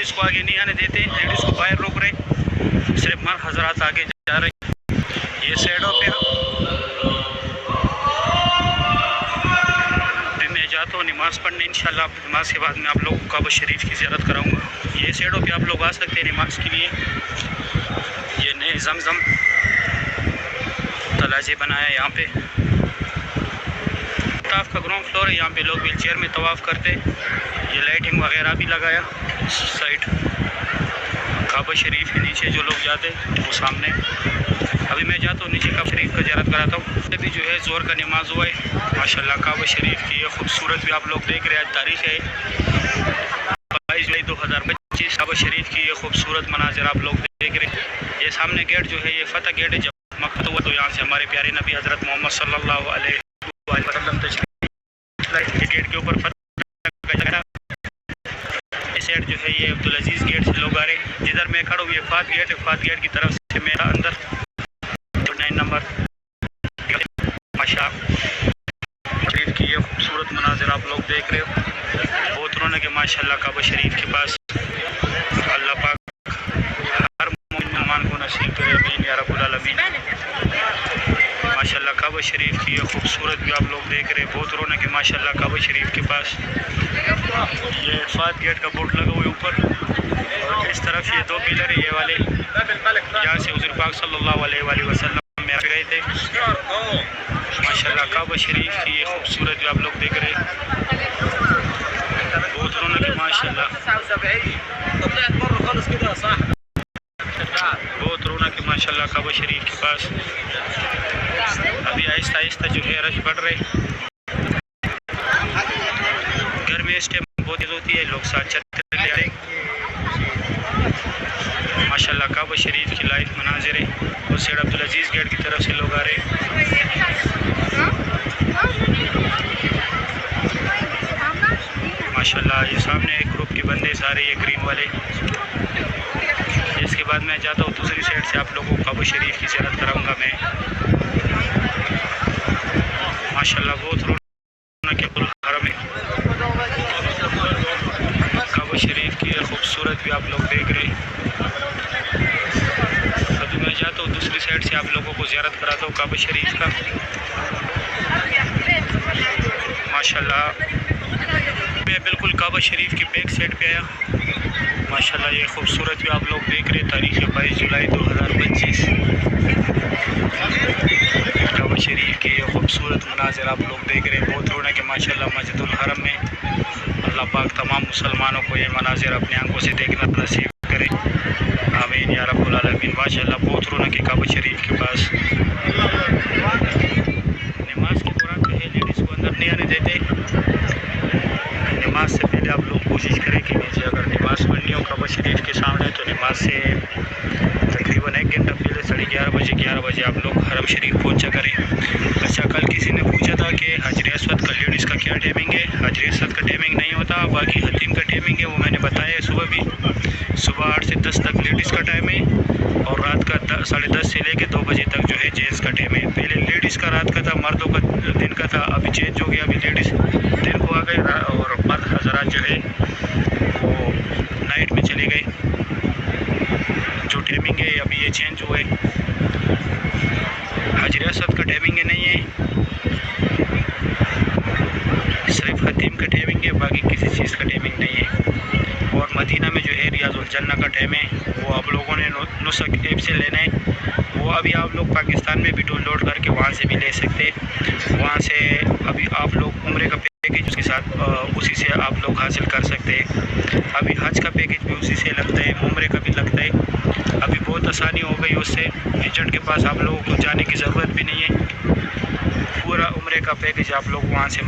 Ladies को आगे नहीं आने देते, लेडीज़ को बाहर रोक रहे, सिर्फ मर्द हजरात आगे जा रहे। ये साइडों पे अभी मैं जाता हूँ नमाज़ पढ़ने। इंशाल्लाह नमाज के बाद में आप लोगों को काबा शरीफ की ज़ियारत कराऊंगा। ये साइडों पे आप लोग आ सकते हैं नमाज के लिए। ये नए जमजम तलाजे बनाया है यहाँ पे। तवाफ़ का ग्राउंड फ्लोर है, यहाँ पे लोग व्हील चेयर में तवाफ़ करते। ये लाइटिंग वगैरह भी लगाया साइड काबा शरीफ के नीचे। जो लोग जाते वो सामने। अभी मैं जाता हूँ नीचे काबा शरीफ का ज़ियारत कराता हूँ। अभी जो है ज़ोर का नमाज हुआ है माशाल्लाह। काबा शरीफ की ये खूबसूरत भी आप लोग देख रहे हैं। आज तारीख़ है 22 जुलाई 2025। काबा शरीफ की ये खूबसूरत मनाज़िर आप लोग देख रहे हैं। ये सामने गेट जो है ये फ़तह गेट है। जब मक्का हुआ तो यहाँ से हमारे प्यारे नबी हज़रत मोहम्मद सल्लल्लाहु अलैहि वसल्लम तशरीफ़ गेट के ऊपर फतह। इस साइड जो है ये अब्दुल अजीज़ गेट से लोग आ रहे। जिधर मैं खड़ा हूँ ये फात गेट है। फात गेट की तरफ से मेरा अंदर 9 नंबर माशा शरीफ की ये खूबसूरत मनाज़िर आप लोग देख रहे हो। बहुत रौनक है माशाल्लाह काबा शरीफ के पास। अल्लाह पाक हर मुसलमान को नसीब करे, आमीन या रब्बुल आलमीन। माशाल्लाह काबा शरीफ की ये खूबसूरत भी आप लोग देख रहे हैं। बहुत रौनक है माशाल्लाह काबा शरीफ के पास। ये फात गेट का बोर्ड लगा हुआ है ऊपर, और इस तरफ ये 2 पिलर है ये वाले। यहाँ से हुज़ूर पाक सल्लल्लाहु अलैहि वसल्लम में गए थे माशाल्लाह। काबा शरीफ की ये खूबसूरत भी आप लोग देख रहे हैं। बहुत रौनक है माशाल्लाह। बहुत रौनक है माशाल्लाह काबा शरीफ के पास। अभी आहिस्ता आहिस्ता जो है रश बढ़ रहे। घर में इस टाइम बहुत तेज होती है, लोग साथ चलते ले आए माशाल्लाह। काबा शरीफ की लाइव मनाज़िर है। उस साइड अब्दुल अजीज़ गेट की तरफ से लोग आ रहे। माशाल्लाह ये सामने एक ग्रुप के बंदे सारे ये ग्रीन वाले। इसके बाद मैं जाता हूँ दूसरी साइड से आप लोगों को काबा शरीफ की ज़ियारत कराऊंगा मैं माशाल्लाह। बहुत रौनक है हरम में। काबा शरीफ की खूबसूरत भी आप लोग देख रहे हैं। अभी मैं जाता हूँ दूसरी साइड से आप लोगों को ज़ियारत कराता हूँ काबा शरीफ का माशाल्लाह। मैं बिल्कुल काबा शरीफ की बैक साइड पे आया माशाल्लाह। ये खूबसूरत भी आप लोग देख रहे हैं। तारीख़ 22 जुलाई 2025। काबा शरीफ के ये खूबसूरत मनाज़िर आप लोग देख रहे हैं। बहुत रौनक है माशाल्लाह मस्जिदुल हरम में। अल्लाह पाक तमाम मुसलमानों को ये मनाज़िर अपने आंखों से देखना नसीब करे, आमीन या रब्बुल आलमीन। माशाल्लाह बहुत रौनक है काबा शरीफ के पास। नमाज के दौरान जो है लेडीज़ को अंदर नहीं आने देते। नमाज से पहले आप लोग कोशिश करें कि नीचे अगर नमाज़ पढ़नी हो काबा शरीफ के सामने तो नमाज से तकरीबन 1 घंटा पहले 11:30 बजे आप लोग हरम शरीफ पहुंचा करें। अच्छा, कल किसी ने पूछा था कि हजर अस्वद का लेडीज़ का क्या टाइमिंग है। हजर अस्वद का टाइमिंग नहीं होता, बाकी हतीम का टाइमिंग है वो मैंने बताया है। सुबह 8 से 10 तक लेडीज़ का टाइम है, और रात का 10:30 से लेकर 2 बजे तक जो है जेंट्स का टाइम है। पहले लेडीज़ का रात का था, मर्दों का दिन का था, अभी चेंज हो गया। अभी लेडीज़ दिन को आ गए और मर्द हजरात जो है वो नाइट में चले गए। जो टाइमिंग है अभी ये चेंज हुए। हजर अस्वद का टाइमिंग नहीं है, सिर्फ खतीम का टाइमिंग है, बाकी किसी चीज़ का टाइमिंग नहीं है। और मदीना में जो है रियाजुल जन्नह का टाइम है वो आप लोगों ने नुस्क ऐप से लेना है। वो अभी आप लोग पाकिस्तान में भी डाउनलोड करके वहाँ से भी ले सकते हैं। वहाँ से अभी आप लोग उम्रे का पैकेज उसके साथ उसी से आप लोग हासिल कर सकते हैं। अभी हज का पैकेज भी उसी से लगता है, उम्रे का भी लगता है। अभी बहुत आसानी हो गई उससे। एजेंट के पास आप लोगों को जाने की ज़रूरत भी नहीं है। पूरा उम्रे का पैकेज आप लोग वहाँ से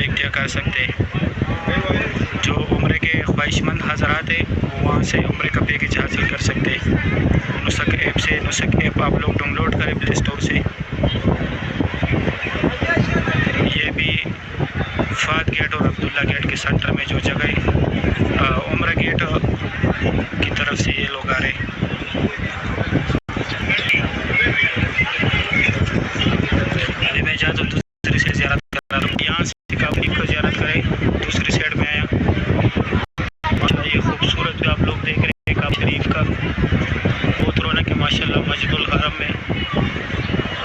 एक कर सकते हैं। जो उम्रे के ख्वाहिशमंद हज़रात हैं वो वहाँ से उम्रे का पैकेज हासिल कर सकते हैं नुस्क ऐप से। नुस्क ऐप आप लोग डाउनलोड करें प्ले स्टोर से। ये भी फात गेट और अब्दुल्ला गेट के सेंटर में जो जगह है, उम्रा गेट की तरफ से ये लोग आ रहे हैं। मैं जाता हूँ दूसरी से ज़ियारत कर रहा हूँ। यहाँ से काबा शरीफ को ज़ियारत करें। दूसरी साइड में आया हरम में।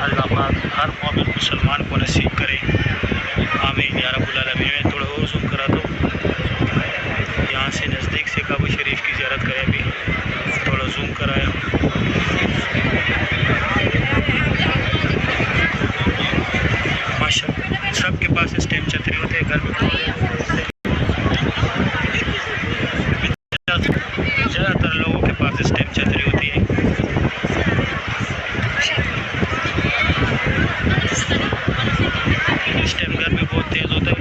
अल्लाह पाक हर मोमिन मुसलमान को नसीब करे, आमीन या रब्बुल आलमीन। मैं थोड़ा और जूम करा दो, यहाँ से नज़दीक से काबा शरीफ की ज़ियारत करें। अभी थोड़ा जूम कराया, माशाअल्लाह सबके पास इस टाइम छतरी होते हैं। घर में ज़्यादातर लोगों के पास इस टाइम छतरी होती है। इस टाइम घर में बहुत तेज़ होता है।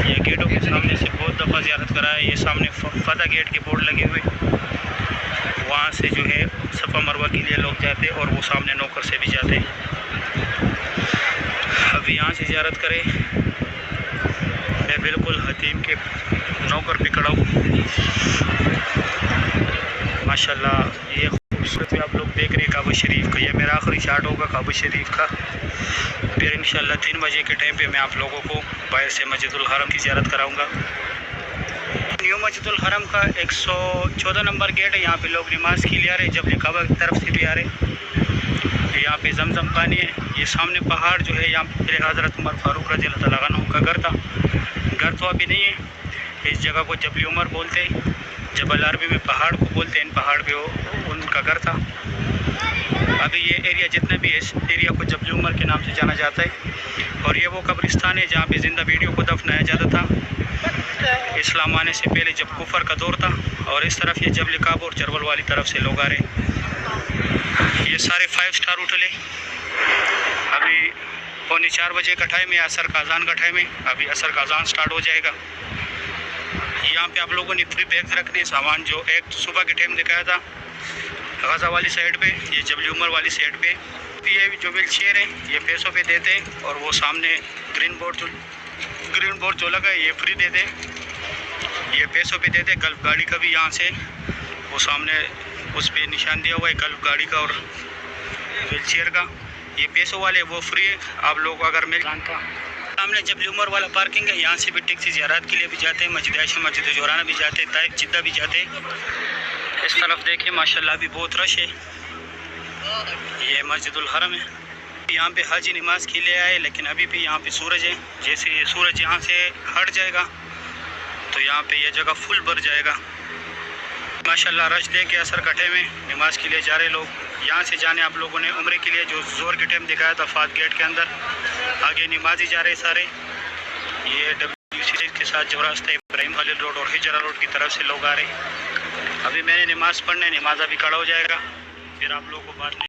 ये गेटों के सामने से बहुत दफ़ा ज़ियारत करा है। ये सामने फदा गेट के बोर्ड लगे हुए, वहाँ से जो है सफ़ा मरवा के लिए लोग जाते और वो सामने नौकर से भी जाते। अभी यहाँ से ज़ियारत करें। मैं बिल्कुल हतीम के नौकर पे खड़ा हूँ। माशाल्लाह ये खूबसूरत आप लोग देख रहे हैं काबा शरीफ का। ये मेरा आखिरी शॉट होगा काबा शरीफ का। फिर इंशाल्लाह 3 बजे के टाइम पे मैं आप लोगों को बाहर से मस्जिदुल हरम की ज़ियारत कराऊंगा। न्यू मस्जिदुल हरम का 114 नंबर गेट है। यहाँ पे लोग नमाज के लिए आ रहे, जबल काबा की तरफ से भी आ रहे। यहाँ पे जमजम पानी है। ये सामने पहाड़ जो है, यहाँ पे हज़रत उमर फारूक रज़ियल्लाहु अन्हु का घर था। घर तो अभी नहीं है। इस जगह को जबल उमर बोलते हैं। जबल अरबी में पहाड़ को बोलते हैं। इन पहाड़ पे उनका घर था। अभी ये एरिया जितना भी है, इस एरिया को जबल उमर के नाम से जाना जाता है। और ये वो कब्रिस्तान है जहाँ पे ज़िंदा बेटियों को दफनाया जाता था इस्लाम आने से पहले, जब कुफर का दौर था। और इस तरफ ये जबल काबा और चरवल वाली तरफ से लोग आ रहे। ये सारे 5 स्टार होटल है। अभी 3:45 बजे का टाइम है, असर का अजान का टाइम है। अभी असर का अजान स्टार्ट हो जाएगा। यहाँ पे आप लोगों ने फ्री बैग्स रखने सामान, जो एक सुबह के टाइम दिखाया था गज़ा वाली साइड पे, ये जबल उमर वाली साइड पे। ये जो व्हील चेयर है ये पैसों पे देते हैं। और वो सामने ग्रीन बोर्ड जो लगा है ये फ्री देते हैं, ये पैसों पे देते। गल्फ गाड़ी का भी यहाँ से वो सामने उस पर निशान दिया हुआ है गल्फ गाड़ी का और व्हील चेयर का। ये पैसों वाले वो फ्री है। आप लोग अगर मिल जानता सामने जबल उमर वाला पार्किंग है, यहाँ से भी टैक्सी ज़ियारत के लिए भी जाते हैं। मस्जिद आयशा, मस्जिद जोराना भी जाते हैं, ताइफ जिद्दा भी जाते हैं। इस तरफ देखिए माशाल्लाह भी बहुत रश है। ये मस्जिदुल हरम है। यहाँ पे हाजी नमाज के लिए आए, लेकिन अभी भी यहाँ पे सूरज है। जैसे ये सूरज यहाँ से हट जाएगा तो यहाँ पे ये जगह फुल भर जाएगा। माशाल्लाह रश देख के असर कटे में नमाज के लिए जा रहे लोग। यहाँ से जाने आप लोगों ने उम्रे के लिए जो जोर के टाइम दिखाया था फात गेट के अंदर, आगे नमाजी जा रहे सारे। ये WC के साथ जो रास्ता इब्राहिम खालिद रोड और हिजरा रोड की तरफ से लोग आ रहे। अभी मैंने नमाज़ पढ़ने, नमाज अभी खड़ा हो जाएगा, फिर आप लोगों को बात